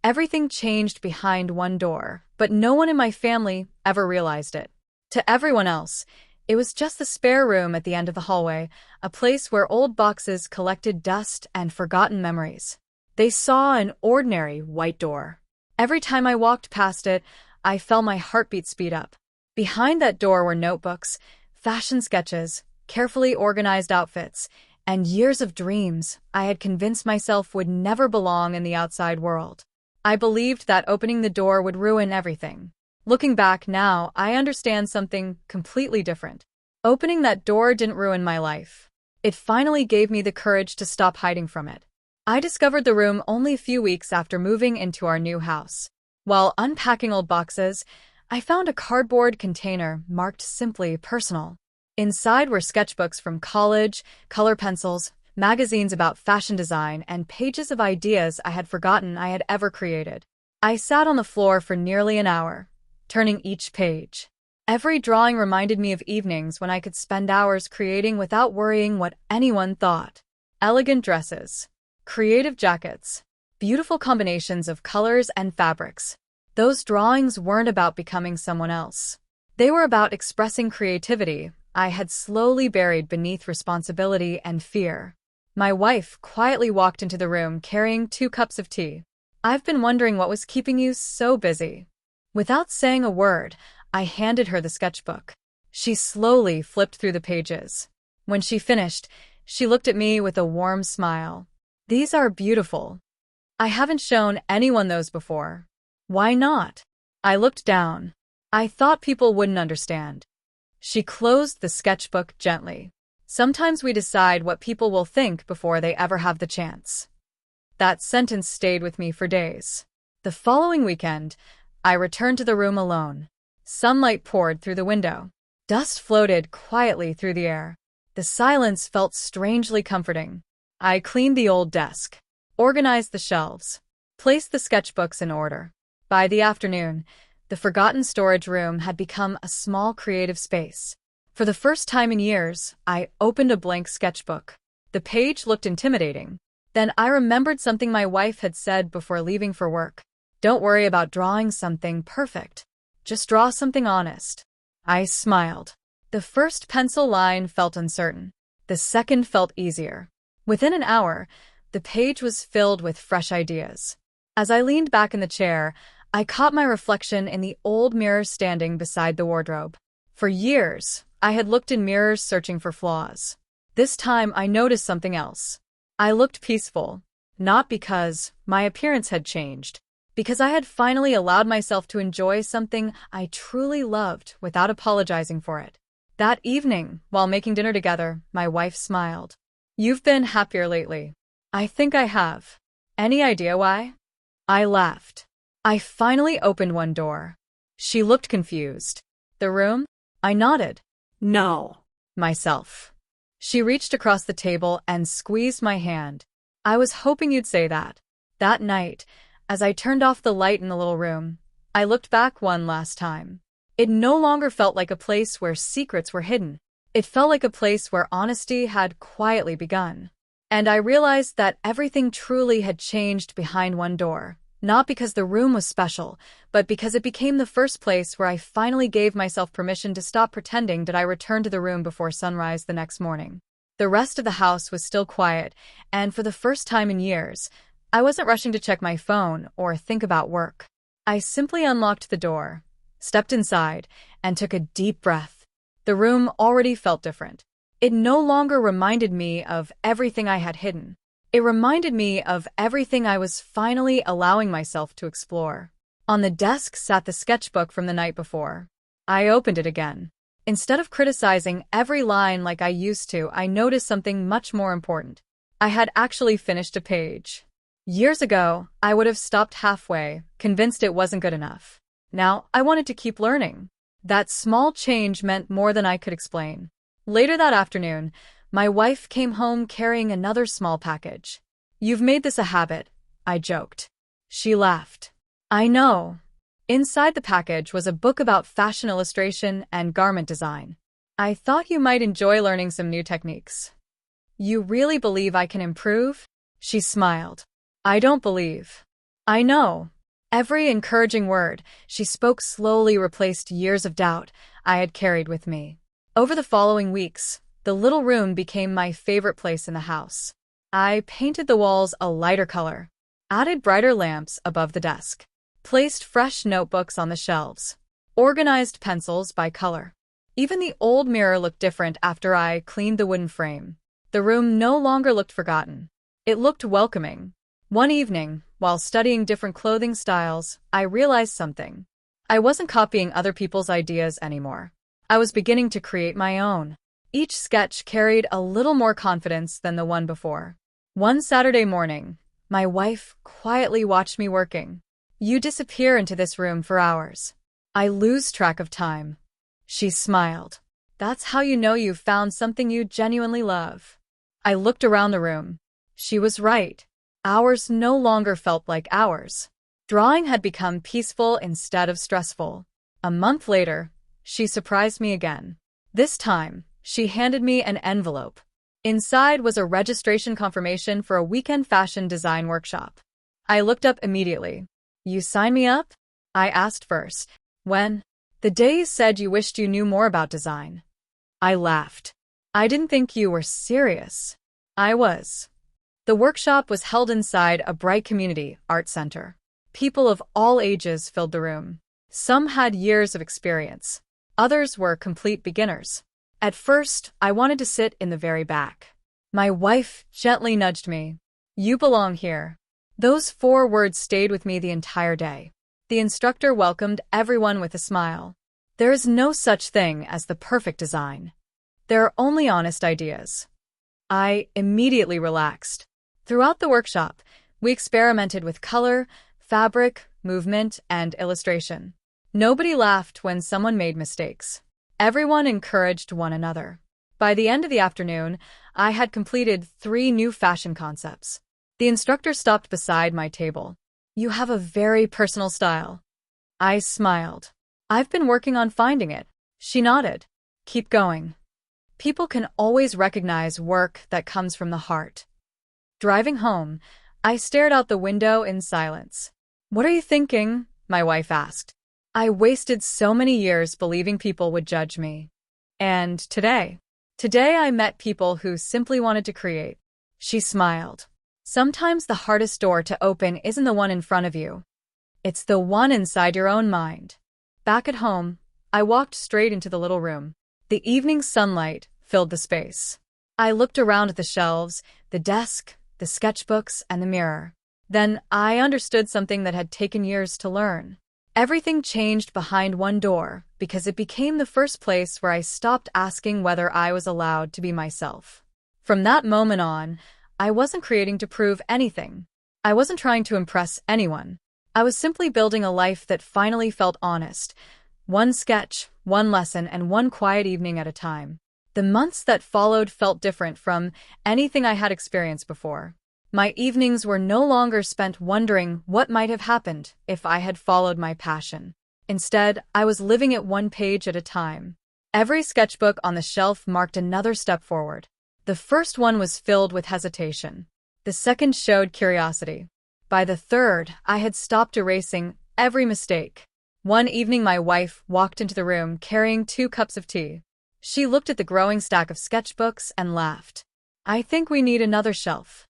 Everything changed behind one door, but no one in my family ever realized it. To everyone else, it was just the spare room at the end of the hallway, a place where old boxes collected dust and forgotten memories. They saw an ordinary white door. Every time I walked past it, I felt my heartbeat speed up. Behind that door were notebooks, fashion sketches, carefully organized outfits, and years of dreams I had convinced myself would never belong in the outside world. I believed that opening the door would ruin everything. Looking back now, I understand something completely different. Opening that door didn't ruin my life. It finally gave me the courage to stop hiding from it. I discovered the room only a few weeks after moving into our new house. While unpacking old boxes, I found a cardboard container marked simply personal. Inside were sketchbooks from college, color pencils, magazines about fashion design, and pages of ideas I had forgotten I had ever created. I sat on the floor for nearly an hour, turning each page. Every drawing reminded me of evenings when I could spend hours creating without worrying what anyone thought. Elegant dresses, creative jackets, beautiful combinations of colors and fabrics. Those drawings weren't about becoming someone else. They were about expressing creativity I had slowly buried beneath responsibility and fear. My wife quietly walked into the room carrying 2 cups of tea. "I've been wondering what was keeping you so busy." Without saying a word, I handed her the sketchbook. She slowly flipped through the pages. When she finished, she looked at me with a warm smile. "These are beautiful. I haven't shown anyone those before." "Why not?" I looked down. "I thought people wouldn't understand." She closed the sketchbook gently. "Sometimes we decide what people will think before they ever have the chance." That sentence stayed with me for days. The following weekend, I returned to the room alone. Sunlight poured through the window. Dust floated quietly through the air. The silence felt strangely comforting. I cleaned the old desk, organized the shelves, placed the sketchbooks in order. By the afternoon, the forgotten storage room had become a small creative space. For the first time in years, I opened a blank sketchbook. The page looked intimidating. Then I remembered something my wife had said before leaving for work. "Don't worry about drawing something perfect. Just draw something honest." I smiled. The first pencil line felt uncertain. The second felt easier. Within an hour, the page was filled with fresh ideas. As I leaned back in the chair, I caught my reflection in the old mirror standing beside the wardrobe. For years, I had looked in mirrors searching for flaws. This time I noticed something else. I looked peaceful, not because my appearance had changed, because I had finally allowed myself to enjoy something I truly loved without apologizing for it. That evening, while making dinner together, my wife smiled. "You've been happier lately." "I think I have." "Any idea why?" I laughed. "I finally opened one door." She looked confused. "The room?" I nodded. "No." Myself. She reached across the table and squeezed my hand. "I was hoping you'd say that." That night, as I turned off the light in the little room, I looked back one last time. It no longer felt like a place where secrets were hidden. It felt like a place where honesty had quietly begun. And I realized that everything truly had changed behind one door. Not because the room was special, but because it became the first place where I finally gave myself permission to stop pretending that I returned to the room before sunrise the next morning. The rest of the house was still quiet, and for the first time in years, I wasn't rushing to check my phone or think about work. I simply unlocked the door, stepped inside, and took a deep breath. The room already felt different. It no longer reminded me of everything I had hidden. It reminded me of everything I was finally allowing myself to explore. On the desk sat the sketchbook from the night before. I opened it again. Instead of criticizing every line like I used to, I noticed something much more important. I had actually finished a page. Years ago, I would have stopped halfway, convinced it wasn't good enough. Now, I wanted to keep learning. That small change meant more than I could explain. Later that afternoon, my wife came home carrying another small package. "You've made this a habit," I joked. She laughed. "I know." Inside the package was a book about fashion illustration and garment design. "I thought you might enjoy learning some new techniques." "You really believe I can improve?" She smiled. "I don't believe. I know, Every encouraging word she spoke slowly replaced years of doubt I had carried with me. Over the following weeks, the little room became my favorite place in the house. I painted the walls a lighter color, added brighter lamps above the desk, placed fresh notebooks on the shelves, organized pencils by color. Even the old mirror looked different after I cleaned the wooden frame. The room no longer looked forgotten. It looked welcoming. One evening, while studying different clothing styles, I realized something. I wasn't copying other people's ideas anymore. I was beginning to create my own. Each sketch carried a little more confidence than the one before. One Saturday morning, my wife quietly watched me working. "You disappear into this room for hours. I lose track of time." She smiled. "That's how you know you've found something you genuinely love." I looked around the room. She was right. Hours no longer felt like hours. Drawing had become peaceful instead of stressful. A month later, she surprised me again. This time, she handed me an envelope. Inside was a registration confirmation for a weekend fashion design workshop. I looked up immediately. "You sign me up?" I asked first. "When?" "The day you said you wished you knew more about design." I laughed. "I didn't think you were serious." I was. The workshop was held inside a bright community art center. People of all ages filled the room. Some had years of experience. Others were complete beginners. At first, I wanted to sit in the very back. My wife gently nudged me. "You belong here." Those 4 words stayed with me the entire day. The instructor welcomed everyone with a smile. There is no such thing as the perfect design. There are only honest ideas. I immediately relaxed. Throughout the workshop, we experimented with color, fabric, movement, and illustration. Nobody laughed when someone made mistakes. Everyone encouraged one another. By the end of the afternoon, I had completed 3 new fashion concepts. The instructor stopped beside my table. "You have a very personal style." I smiled. "I've been working on finding it." She nodded. "Keep going. People can always recognize work that comes from the heart." Driving home, I stared out the window in silence. "What are you thinking?" my wife asked. I wasted so many years believing people would judge me. And today I met people who simply wanted to create. She smiled. Sometimes the hardest door to open isn't the one in front of you. It's the one inside your own mind. Back at home, I walked straight into the little room. The evening sunlight filled the space. I looked around at the shelves, the desk, the sketchbooks, and the mirror. Then I understood something that had taken years to learn. Everything changed behind one door because it became the first place where I stopped asking whether I was allowed to be myself. From that moment on, I wasn't creating to prove anything. I wasn't trying to impress anyone. I was simply building a life that finally felt honest. One sketch, one lesson, and one quiet evening at a time. The months that followed felt different from anything I had experienced before. My evenings were no longer spent wondering what might have happened if I had followed my passion. Instead, I was living it one page at a time. Every sketchbook on the shelf marked another step forward. The first one was filled with hesitation. The second showed curiosity. By the third, I had stopped erasing every mistake. One evening, my wife walked into the room carrying 2 cups of tea. She looked at the growing stack of sketchbooks and laughed. "I think we need another shelf."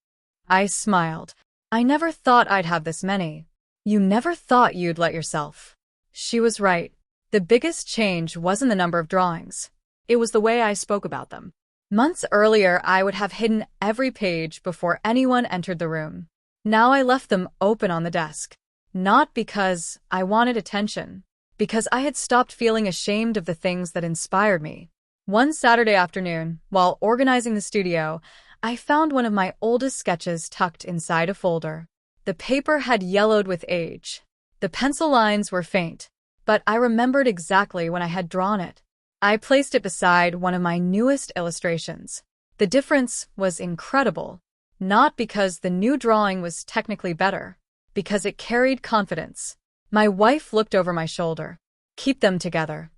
I smiled. "I never thought I'd have this many." "You never thought you'd let yourself." She was right. The biggest change wasn't the number of drawings. It was the way I spoke about them. Months earlier, I would have hidden every page before anyone entered the room. Now I left them open on the desk. Not because I wanted attention, because I had stopped feeling ashamed of the things that inspired me. One Saturday afternoon, while organizing the studio, I found one of my oldest sketches tucked inside a folder. The paper had yellowed with age. The pencil lines were faint, but I remembered exactly when I had drawn it. I placed it beside one of my newest illustrations. The difference was incredible, not because the new drawing was technically better, because it carried confidence. My wife looked over my shoulder. "Keep them together."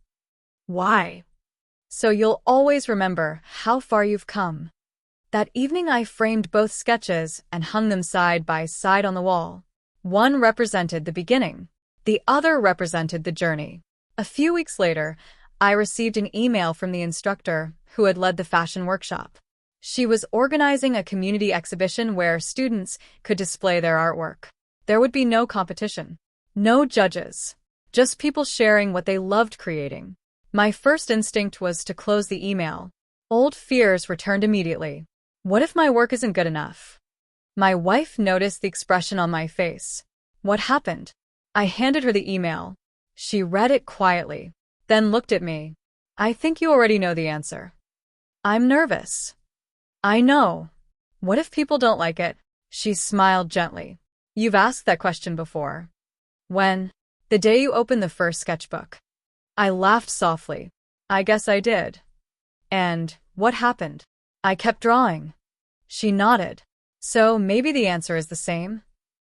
"Why?" "So you'll always remember how far you've come." That evening I framed both sketches and hung them side by side on the wall. One represented the beginning. The other represented the journey. A few weeks later, I received an email from the instructor who had led the fashion workshop. She was organizing a community exhibition where students could display their artwork. There would be no competition, no judges, just people sharing what they loved creating. My first instinct was to close the email. Old fears returned immediately. What if my work isn't good enough? My wife noticed the expression on my face. What happened? I handed her the email. She read it quietly, then looked at me. I think you already know the answer. I'm nervous. I know. What if people don't like it? She smiled gently. You've asked that question before. When? The day you opened the first sketchbook. I laughed softly. I guess I did. And what happened? I kept drawing. She nodded. So maybe the answer is the same?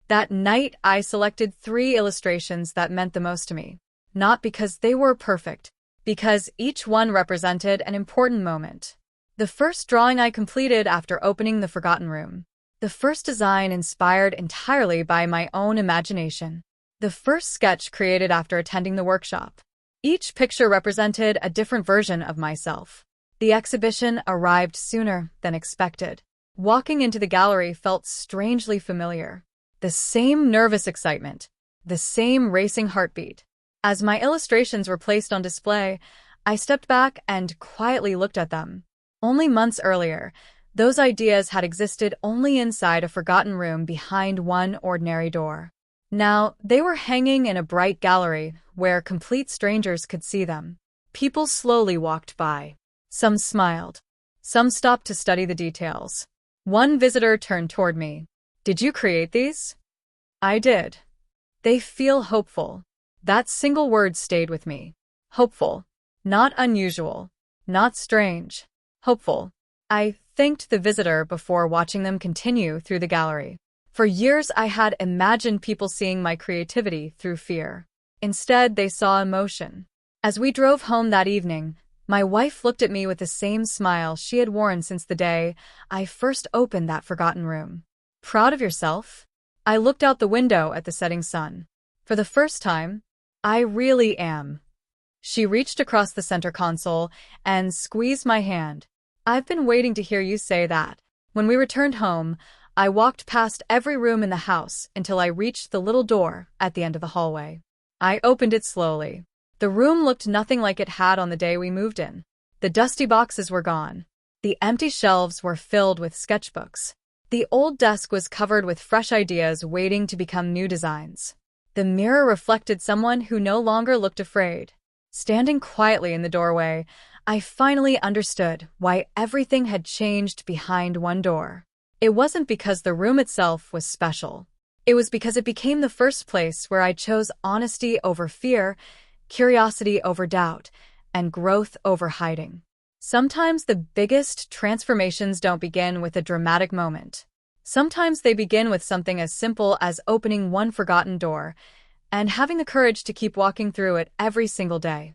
That night, I selected 3 illustrations that meant the most to me. Not because they were perfect, because each one represented an important moment. The first drawing I completed after opening the Forgotten Room. The first design inspired entirely by my own imagination. The first sketch created after attending the workshop. Each picture represented a different version of myself. The exhibition arrived sooner than expected. Walking into the gallery felt strangely familiar. The same nervous excitement, the same racing heartbeat. As my illustrations were placed on display, I stepped back and quietly looked at them. Only months earlier, those ideas had existed only inside a forgotten room behind one ordinary door. Now, they were hanging in a bright gallery where complete strangers could see them. People slowly walked by. Some smiled. Some stopped to study the details. One visitor turned toward me. Did you create these? I did. They feel hopeful. That single word stayed with me. Hopeful. Not unusual. Not strange. Hopeful. I thanked the visitor before watching them continue through the gallery. For years, I had imagined people seeing my creativity through fear. Instead, they saw emotion. As we drove home that evening, my wife looked at me with the same smile she had worn since the day I first opened that forgotten room. Proud of yourself? I looked out the window at the setting sun. For the first time, I really am. She reached across the center console and squeezed my hand. I've been waiting to hear you say that. When we returned home, I walked past every room in the house until I reached the little door at the end of the hallway. I opened it slowly. The room looked nothing like it had on the day we moved in. The dusty boxes were gone. The empty shelves were filled with sketchbooks. The old desk was covered with fresh ideas waiting to become new designs. The mirror reflected someone who no longer looked afraid. Standing quietly in the doorway, I finally understood why everything had changed behind one door. It wasn't because the room itself was special. It was because it became the first place where I chose honesty over fear, curiosity over doubt, and growth over hiding. Sometimes the biggest transformations don't begin with a dramatic moment. Sometimes they begin with something as simple as opening one forgotten door and having the courage to keep walking through it every single day.